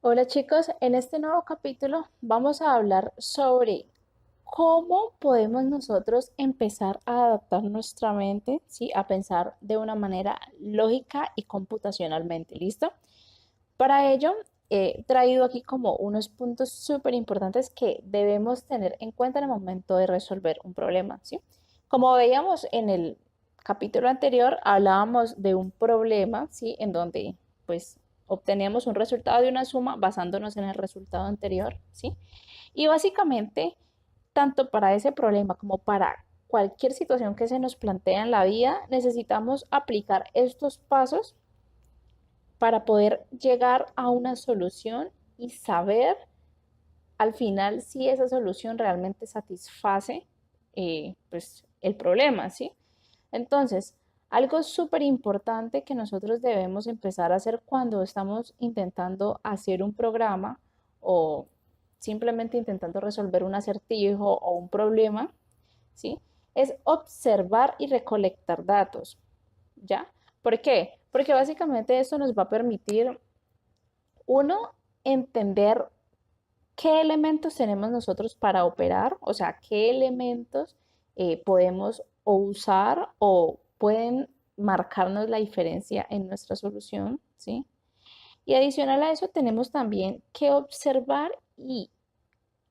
Hola chicos, en este nuevo capítulo vamos a hablar sobre cómo podemos nosotros empezar a adaptar nuestra mente, ¿sí? A pensar de una manera lógica y computacionalmente, ¿listo? Para ello, he traído aquí como unos puntos súper importantes que debemos tener en cuenta en el momento de resolver un problema, ¿sí? Como veíamos en el capítulo anterior, hablábamos de un problema, ¿sí? En donde, pues, obteníamos un resultado de una suma basándonos en el resultado anterior, ¿sí? Y básicamente, tanto para ese problema como para cualquier situación que se nos plantea en la vida, necesitamos aplicar estos pasos para poder llegar a una solución y saber al final si esa solución realmente satisface pues el problema, ¿sí? Entonces, algo súper importante que nosotros debemos empezar a hacer cuando estamos intentando hacer un programa o simplemente intentando resolver un acertijo o un problema, ¿sí? Es observar y recolectar datos, ¿ya? ¿Por qué? Porque básicamente esto nos va a permitir, uno, entender qué elementos tenemos nosotros para operar, o sea, qué elementos podemos o usar o pueden marcarnos la diferencia en nuestra solución, ¿sí? Y adicional a eso tenemos también que observar y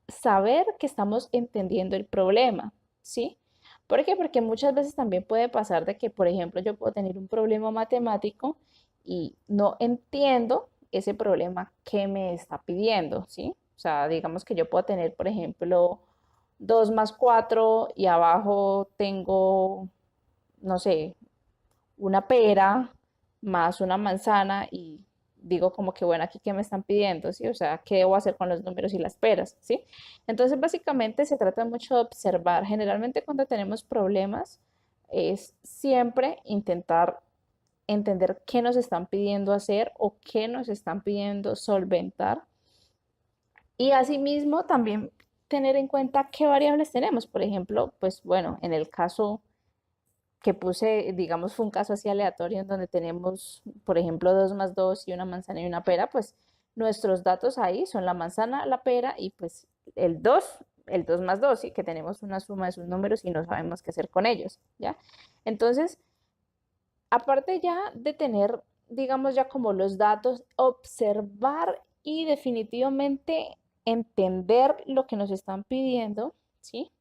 saber que estamos entendiendo el problema, ¿sí? ¿Por qué? Porque muchas veces también puede pasar de que, por ejemplo, yo puedo tener un problema matemático y no entiendo ese problema que me está pidiendo, ¿sí? O sea, digamos que yo puedo tener, por ejemplo, 2 más 4 y abajo tengo, no sé, una pera más una manzana y digo como que, bueno, aquí qué me están pidiendo, ¿sí? O sea, ¿qué debo hacer con los números y las peras, ¿sí? Entonces, básicamente se trata mucho de observar. Generalmente cuando tenemos problemas es siempre intentar entender qué nos están pidiendo hacer o qué nos están pidiendo solventar. Y asimismo también tener en cuenta qué variables tenemos. Por ejemplo, pues bueno, en el caso que puse, digamos, fue un caso así aleatorio en donde tenemos, por ejemplo, 2 más 2 y una manzana y una pera, pues nuestros datos ahí son la manzana, la pera y pues el 2 más 2 y que tenemos una suma de sus números y no sabemos qué hacer con ellos, ¿ya? Entonces, aparte ya de tener, digamos, ya como los datos, observar y definitivamente entender lo que nos están pidiendo, ¿sí?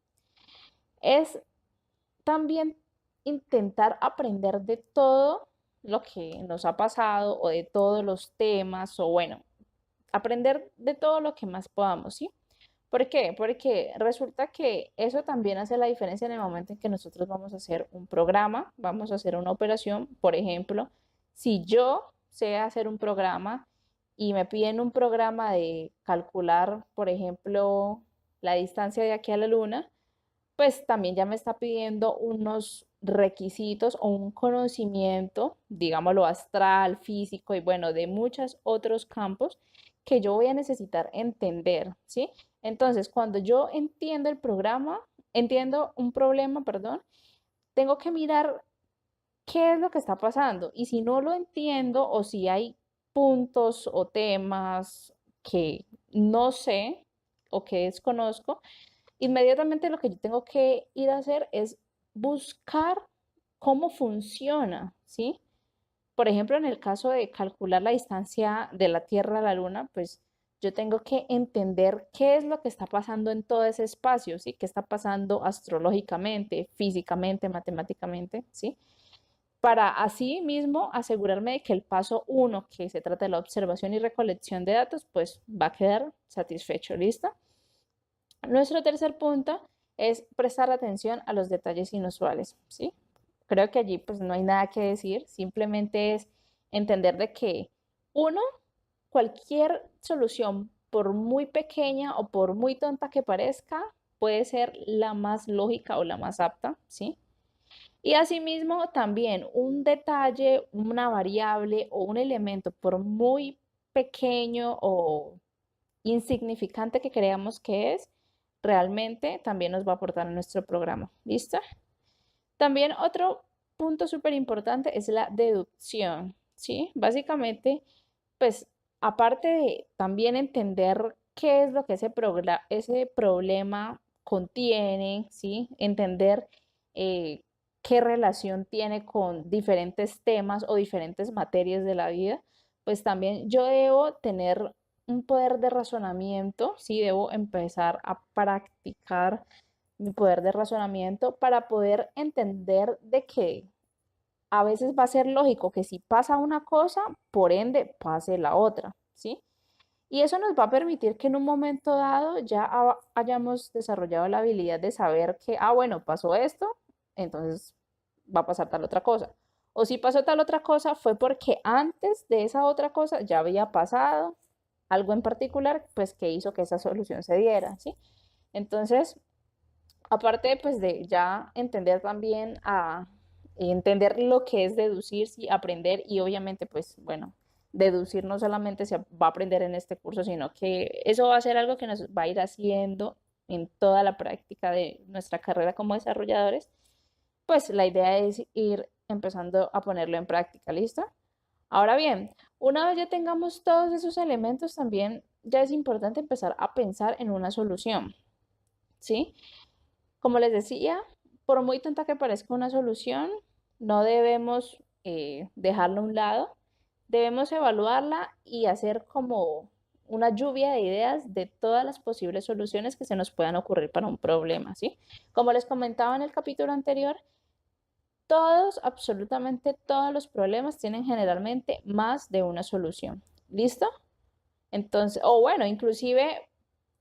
Es también intentar aprender de todo lo que nos ha pasado o de todos los temas o bueno, aprender de todo lo que más podamos, ¿sí? ¿Por qué? Porque resulta que eso también hace la diferencia en el momento en que nosotros vamos a hacer un programa, vamos a hacer una operación. Por ejemplo, si yo sé hacer un programa y me piden un programa de calcular, por ejemplo, la distancia de aquí a la luna, pues también ya me está pidiendo unos requisitos o un conocimiento, digámoslo, astral, físico y bueno, de muchos otros campos que yo voy a necesitar entender, ¿sí? Entonces, cuando yo entiendo el programa, entiendo un problema, perdón, tengo que mirar qué es lo que está pasando y si no lo entiendo o si hay puntos o temas que no sé o que desconozco, inmediatamente lo que yo tengo que ir a hacer es buscar cómo funciona, ¿sí? Por ejemplo, en el caso de calcular la distancia de la Tierra a la Luna, pues yo tengo que entender qué es lo que está pasando en todo ese espacio, ¿sí? ¿Qué está pasando astrológicamente, físicamente, matemáticamente, ¿sí? Para así mismo asegurarme de que el paso uno, que se trata de la observación y recolección de datos, pues va a quedar satisfecho, ¿listo? Nuestro tercer punto es prestar atención a los detalles inusuales, ¿sí? Creo que allí pues no hay nada que decir, simplemente es entender de que uno, cualquier solución, por muy pequeña o por muy tonta que parezca, puede ser la más lógica o la más apta, ¿sí? Y asimismo también un detalle, una variable o un elemento, por muy pequeño o insignificante que creamos que es, realmente también nos va a aportar a nuestro programa. ¿Listo? También otro punto súper importante es la deducción, ¿sí? Básicamente, pues aparte de también entender qué es lo que ese problema contiene, ¿sí? Entender eh, qué relación tiene con diferentes temas o diferentes materias de la vida, pues también yo debo tener un poder de razonamiento, ¿sí? Debo empezar a practicar mi poder de razonamiento para poder entender de que a veces va a ser lógico que si pasa una cosa, por ende pase la otra, ¿sí? Y eso nos va a permitir que en un momento dado ya hayamos desarrollado la habilidad de saber que, bueno, pasó esto, entonces va a pasar tal otra cosa. O si pasó tal otra cosa fue porque antes de esa otra cosa ya había pasado algo en particular, pues que hizo que esa solución se diera, ¿sí? Entonces, aparte pues de ya entender también a entender lo que es deducir, sí, aprender y obviamente pues bueno, deducir no solamente se va a aprender en este curso, sino que eso va a ser algo que nos va a ir haciendo en toda la práctica de nuestra carrera como desarrolladores, pues la idea es ir empezando a ponerlo en práctica, ¿listo? Ahora bien, una vez ya tengamos todos esos elementos, también ya es importante empezar a pensar en una solución, ¿sí? Como les decía, por muy tonta que parezca una solución, no debemos dejarla a un lado, debemos evaluarla y hacer como una lluvia de ideas de todas las posibles soluciones que se nos puedan ocurrir para un problema, ¿sí? Como les comentaba en el capítulo anterior, todos, absolutamente todos los problemas tienen generalmente más de una solución. ¿Listo? Entonces, o bueno, inclusive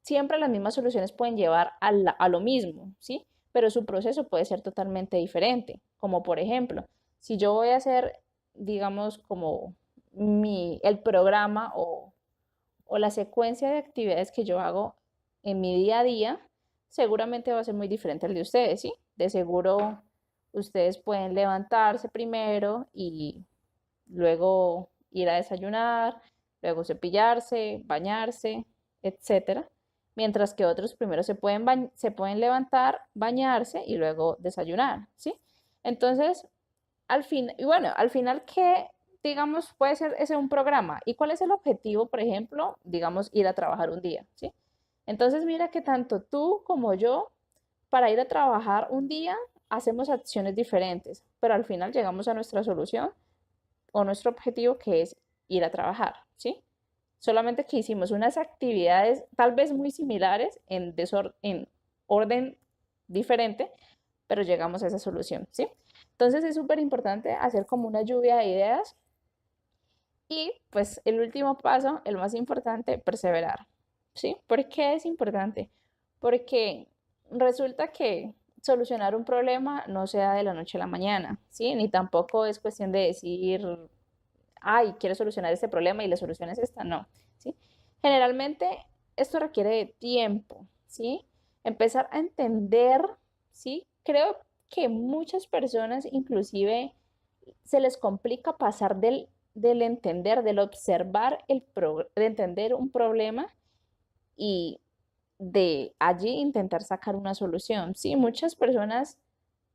siempre las mismas soluciones pueden llevar a lo mismo, ¿sí? Pero su proceso puede ser totalmente diferente. Como por ejemplo, si yo voy a hacer, digamos, como el programa o la secuencia de actividades que yo hago en mi día a día, seguramente va a ser muy diferente al de ustedes, ¿sí? De seguro ustedes pueden levantarse primero y luego ir a desayunar, luego cepillarse, bañarse, etcétera. Mientras que otros primero se pueden levantar, bañarse y luego desayunar, ¿sí? Entonces, al fin, y bueno, al final, ¿qué, digamos, puede ser ese un programa? ¿Y cuál es el objetivo, por ejemplo, digamos, ir a trabajar un día, ¿sí? Entonces, mira que tanto tú como yo, para ir a trabajar un día, hacemos acciones diferentes, pero al final llegamos a nuestra solución o nuestro objetivo que es ir a trabajar, ¿sí? Solamente que hicimos unas actividades tal vez muy similares en orden diferente, pero llegamos a esa solución, ¿sí? Entonces es súper importante hacer como una lluvia de ideas y pues el último paso, el más importante, perseverar, ¿sí? ¿Por qué es importante? Porque resulta que solucionar un problema no se da de la noche a la mañana, ¿sí? Ni tampoco es cuestión de decir, ay, quiero solucionar este problema y la solución es esta, no, ¿sí? Generalmente esto requiere de tiempo, ¿sí? Empezar a entender, ¿sí? Creo que muchas personas inclusive se les complica pasar del entender, del observar, de entender un problema y de allí intentar sacar una solución, ¿sí? Muchas personas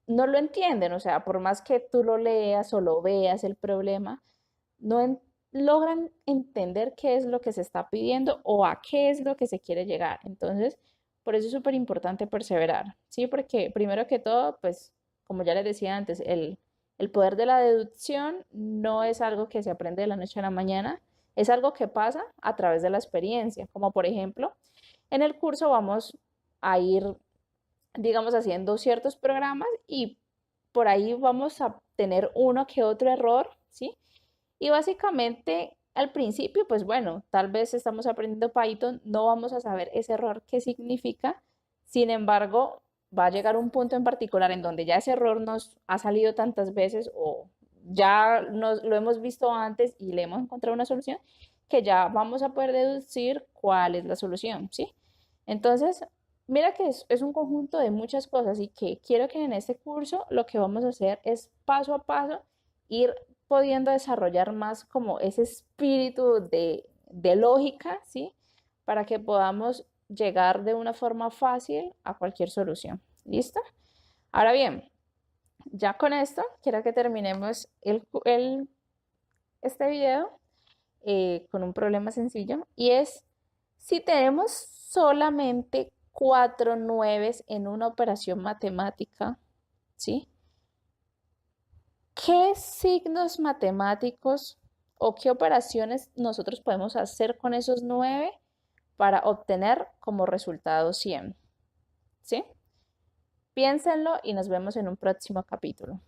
no lo entienden, o sea, por más que tú lo leas o lo veas el problema, no logran entender qué es lo que se está pidiendo o a qué es lo que se quiere llegar. Entonces, por eso es súper importante perseverar, ¿sí? Porque primero que todo, pues, como ya les decía antes, el poder de la deducción no es algo que se aprende de la noche a la mañana, es algo que pasa a través de la experiencia, como por ejemplo, en el curso vamos a ir, digamos, haciendo ciertos programas y por ahí vamos a tener uno que otro error, ¿sí? Y básicamente al principio, pues bueno, tal vez estamos aprendiendo Python, no vamos a saber ese error qué significa. Sin embargo, va a llegar un punto en particular en donde ya ese error nos ha salido tantas veces o ya lo hemos visto antes y le hemos encontrado una solución que ya vamos a poder deducir cuál es la solución, ¿sí? Entonces, mira que es un conjunto de muchas cosas y que quiero que en este curso lo que vamos a hacer es paso a paso ir pudiendo desarrollar más como ese espíritu de lógica, ¿sí? Para que podamos llegar de una forma fácil a cualquier solución. ¿Listo? Ahora bien, ya con esto quiero que terminemos este video con un problema sencillo y es si tenemos solamente cuatro nueves en una operación matemática, ¿sí? ¿Qué signos matemáticos o qué operaciones nosotros podemos hacer con esos 9 para obtener como resultado 100? ¿Sí? Piénsenlo y nos vemos en un próximo capítulo.